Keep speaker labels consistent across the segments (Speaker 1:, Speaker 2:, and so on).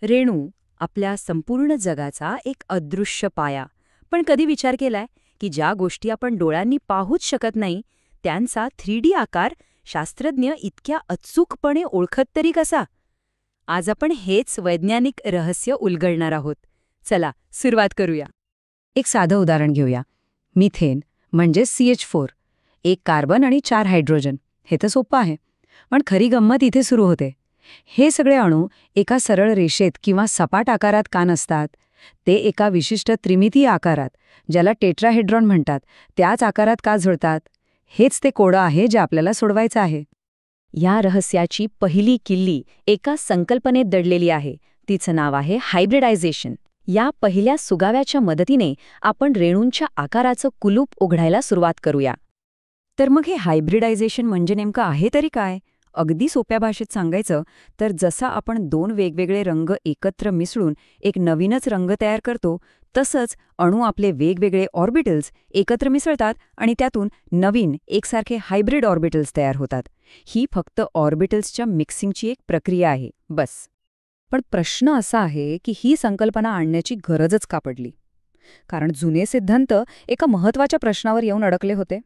Speaker 1: रेणू आपल्या संपूर्ण जगाचा एक अदृश्य पाया. पण कधी विचार केलाय की ज्या गोष्टी आपण डोळ्यांनी पाहूच शकत नाही त्यांचा 3D आकार शास्त्रज्ञ इतक्या अचूकपणे ओळखत तरी कसा? आज आपण हेच वैज्ञानिक रहस्य उलगडणार आहोत. चला सुरुवात करूया. एक साधं उदाहरण घेऊया. मिथेन म्हणजे CH4, एक कार्बन आणि 4 हायड्रोजन. हे तर सोपं आहे. पण खरी गंमत इथे सुरू होते. हे सगळे अणू एका सरळ रेषेत किंवा सपाट आकारात का नसतात? ते एका विशिष्ट त्रिमितीय आकारात, ज्याला टेट्राहेड्रॉन म्हणतात, त्याच आकारात का जुळतात? हेच ते कोडं आहे जे आपल्याला सोडवायचं आहे. या रहस्याची पहिली किल्ली एका संकल्पनेत दडलेली आहे. तिचं नाव आहे हायब्रिडायझेशन. या पहिल्या सुगाव्याच्या मदतीने आपण रेणूंच्या आकाराचं कुलूप उघडायला सुरुवात करूया. तर मग हे हायब्रिडायझेशन म्हणजे नेमकं आहे तरी काय? अगदी सोप्या भाषेत सांगायचं तर जसा आपण दोन वेगवेगळे रंग एकत्र मिसळून एक नवीनच रंग तयार करतो, तसंच अणू आपले वेगवेगळे ऑर्बिटल्स एकत्र मिसळतात आणि त्यातून नवीन एकसारखे हायब्रिड ऑर्बिटल्स तयार होतात. ही फक्त ऑर्बिटल्सच्या मिक्सिंगची एक प्रक्रिया आहे, बस. पण प्रश्न असा आहे की ही संकल्पना आणण्याची गरजच का पडली? कारण जुने सिद्धांत एका महत्त्वाच्या प्रश्नावर येऊन अडकले होते.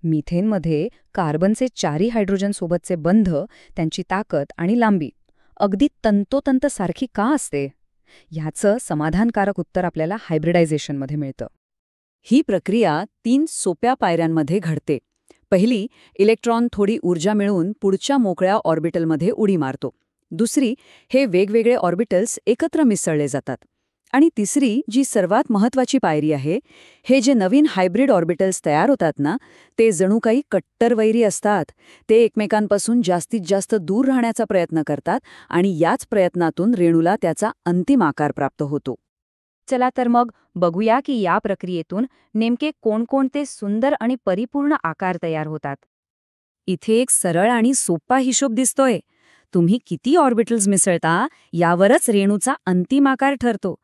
Speaker 1: मिथेनमध्ये कार्बनचे 4 हायड्रोजनसोबतचे बंध, त्यांची ताकद आणि लांबी अगदी तंतोतंत सारखी का असते? ह्याचं समाधानकारक उत्तर आपल्याला हायब्रिडायझेशनमध्ये मिळतं. ही प्रक्रिया 3 सोप्या पायऱ्यांमध्ये घडते. पहिली, इलेक्ट्रॉन थोडी ऊर्जा मिळवून पुढच्या मोकळ्या ऑर्बिटलमध्ये उडी मारतो. दुसरी, हे वेगवेगळे ऑर्बिटल्स एकत्र मिसळले जातात. आणि तिसरी, जी सर्वात महत्त्वाची पायरी आहे, हे जे नवीन हायब्रिड ऑर्बिटल्स तयार होतात ना, ते जणू काही कट्टर वैरी असतात. ते एकमेकांपासून जास्तीत जास्त दूर राहण्याचा प्रयत्न करतात आणि याच प्रयत्नातून रेणूला त्याचा अंतिम आकार प्राप्त होतो. चला तर मग बघूया की या प्रक्रियेतून नेमके कोणकोणते सुंदर आणि परिपूर्ण आकार तयार होतात. इथे एक सरळ आणि सोपा हिशोब दिसतोय. तुम्ही किती ऑर्बिटल्स मिसळता यावरच रेणूचा अंतिम आकार ठरतो.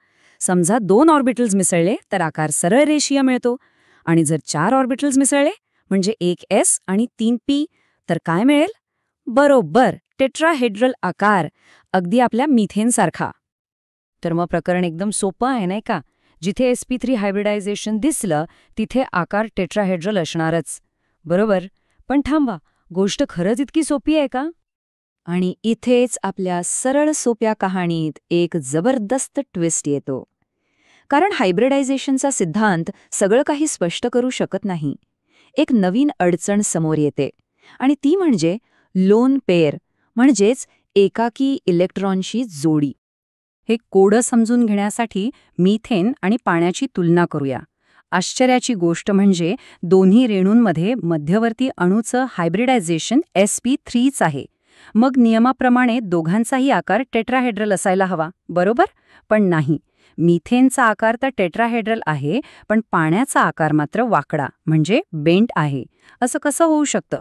Speaker 1: समजा 2 ऑर्बिटल्स मिसळले तर आकार सरळ रेषीय मिळतो. आणि जर 4 ऑर्बिटल्स मिसळले, म्हणजे 1 S आणि 3 P, तर काय मिळेल? बरोबर, टेट्राहेड्रल आकार, अगदी आपल्या मिथेनसारखा. तर मग प्रकरण एकदम सोपं आहे नाही का? जिथे sp3 हायब्रिडायझेशन दिसलं तिथे आकार टेट्राहेड्रल असणारच. बरोबर. पण थांबा, गोष्ट खरंच इतकी सोपी आहे का? आणि इथेच आपल्या सरळ सोप्या कहाणीत एक जबरदस्त ट्विस्ट येतो. कारण हायब्रिडायझेशनचा सिद्धांत सगळं काही स्पष्ट करू शकत नाही. एक नवीन अडचण समोर येते आणि ती म्हणजे लोन पेअर, म्हणजेच एकाकी इलेक्ट्रॉनशी जोडी. हे कोडं समजून घेण्यासाठी मिथेन आणि पाण्याची तुलना करूया. आश्चर्याची गोष्ट म्हणजे दोन्ही रेणूंमध्ये मध्यवर्ती अणूचं हायब्रिडायझेशन sp3च आहे. मग नियमाप्रमाणे दोघांचाही आकार टेट्राहेड्रल असायला हवा, बरोबर? पण नाही. मिथेनचा आकार तर टेट्राहेड्रल आहे, पण पाण्याचा आकार मात्र वाकडा, म्हणजे बेंट आहे. असं कसं होऊ शकतं?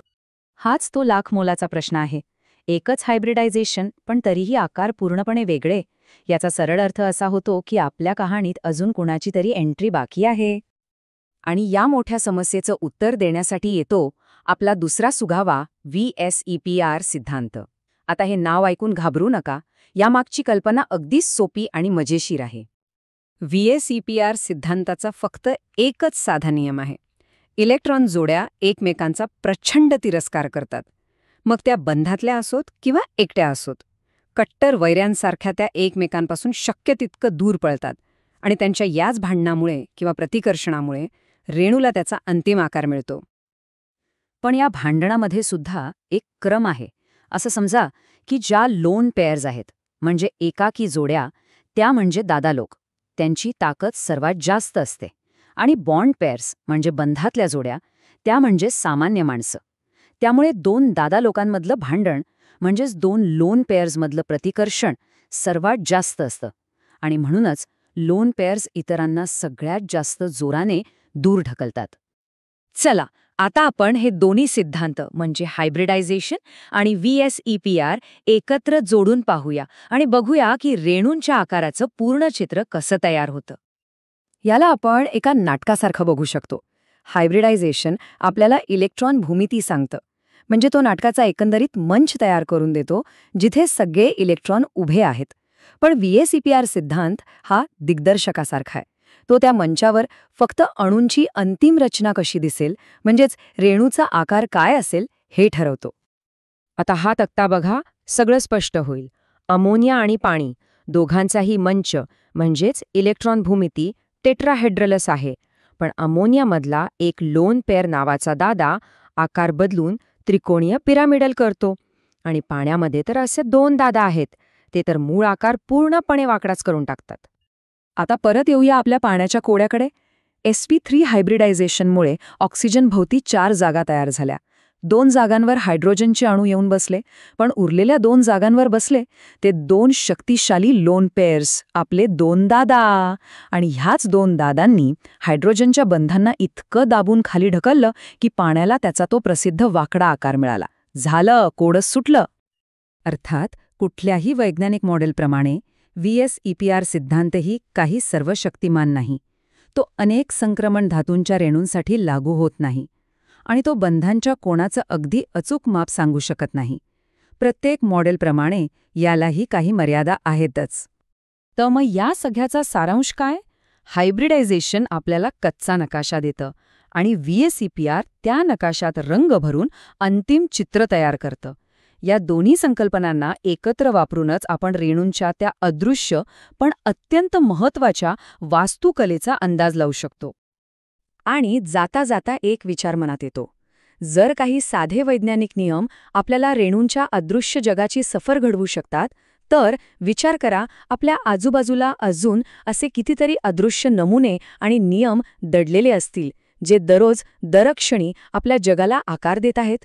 Speaker 1: हाच तो लाख मोलाचा प्रश्न आहे. एकच हायब्रिडायझेशन, पण तरीही आकार पूर्णपणे वेगळे. याचा सरळ अर्थ असा होतो की आपल्या कहाणीत अजून कुणाची तरी एंट्री बाकी आहे. आणि या मोठ्या समस्येचं उत्तर देण्यासाठी येतो आपला दुसरा सुगावा, VSEPR सिद्धांत. आता हे नाव ऐकून घाबरू नका. यामागची कल्पना अगदीच सोपी आणि मजेशीर आहे. VSEPR सिद्धांताचा फक्त एकच साधा नियम आहे. इलेक्ट्रॉन जोड्या एकमेकांचा प्रचंड तिरस्कार करतात. मग त्या बंधातल्या असोत किंवा एकट्या असोत. कट्टर वैऱ्यांसारख्या त्या एकमेकांपासून शक्य तितकं दूर पळतात. आणि त्यांच्या याच भांडणामुळे किंवा प्रतिकर्षणामुळे रेणूला त्याचा अंतिम आकार मिळतो. पण या भांडणामध्ये सुद्धा एक क्रम आहे. असं समजा की ज्या लोन पेअर्स आहेत, म्हणजे एकाकी जोड्या, त्या म्हणजे दादालोक, त्यांची ताकद सर्वात जास्त असते. आणि बॉन्ड पेअर्स म्हणजे बंधातल्या जोड्या, त्या म्हणजे सामान्य माणसं. त्यामुळे 2 दादालोकांमधलं भांडण म्हणजेच 2 लोन पेअर्समधलं प्रतिकर्षण सर्वात जास्त असतं. आणि म्हणूनच लोन पेअर्स इतरांना सगळ्यात जास्त जोराने दूर ढकलतात. चला, आता आपण हे दोन्ही सिद्धांत म्हणजे हायब्रिडायझेशन आणि VSEPR एकत्र जोडून पाहूया आणि बघूया की रेणूंच्या आकाराचं पूर्ण चित्र कसं तयार होतं. याला आपण एका नाटकासारखं बघू शकतो. हायब्रिडायझेशन आपल्याला इलेक्ट्रॉन भूमिती सांगतं. म्हणजे तो नाटकाचा एकंदरीत मंच तयार करून देतो, जिथे सगळे इलेक्ट्रॉन उभे आहेत. पण VSEPR सिद्धांत हा दिग्दर्शकासारखा आहे. तो त्या मंचावर फक्त अणूंची अंतिम रचना कशी दिसेल, म्हणजेच रेणूचा आकार काय असेल, हे ठरवतो. आता हा तक्ता बघा, सगळं स्पष्ट होईल. अमोनिया आणि पाणी दोघांचाही मंच म्हणजेच इलेक्ट्रॉन भूमिती टेट्राहेड्रलस आहे. पण अमोनियामधला एक लोन पेअर नावाचा दादा आकार बदलून त्रिकोणीय पिरामिडल करतो. आणि पाण्यामध्ये तर असे 2 दादा आहेत, ते तर मूळ आकार पूर्णपणे वाकडाच करून टाकतात. आता परत येऊया आपल्या पाण्याच्या कोड्याकडे. sp3 हायब्रिडायझेशनमुळे ऑक्सिजन भोवती 4 जागा तयार झाल्या. 2 जागांवर हायड्रोजनचे अणू येऊन बसले, पण उरलेल्या 2 जागांवर बसले ते 2 शक्तिशाली लोन पेअर्स, आपले 2 दादा. आणि ह्याच 2 दादांनी हायड्रोजनच्या बंधांना इतकं दाबून खाली ढकललं की पाण्याला त्याचा तो प्रसिद्ध वाकडा आकार मिळाला. झालं, कोडच सुटलं. अर्थात कुठल्याही वैज्ञानिक मॉडेलप्रमाणे VSEPR सिद्धांतही काही सर्वशक्तिमान नाही. तो अनेक संक्रमण धातूंच्या रेणूंसाठी लागू होत नाही आणि तो बंधांच्या कोणाचं अगदी अचूक माप सांगू शकत नाही. प्रत्येक मॉडेलप्रमाणे यालाही काही मर्यादा आहेतच. तर मग या सगळ्याचा सारांश काय? हायब्रिडायझेशन आपल्याला कच्चा नकाशा देतं आणि VSEPR त्या नकाशात रंग भरून अंतिम चित्र तयार करतं. या दोन्ही संकल्पनांना एकत्र वापरूनच आपण रेणूंच्या त्या अदृश्य पण अत्यंत महत्त्वाच्या वास्तुकलेचा अंदाज लावू शकतो. आणि जाता जाता एक विचार मनात येतो. जर काही साधे वैज्ञानिक नियम आपल्याला रेणूंच्या अदृश्य जगाची सफर घडवू शकतात, तर विचार करा, आपल्या आजूबाजूला अजून असे कितीतरी अदृश्य नमुने आणि नियम दडलेले असतील, जे दररोज दरक्षणी आपल्या जगाला आकार देत आहेत.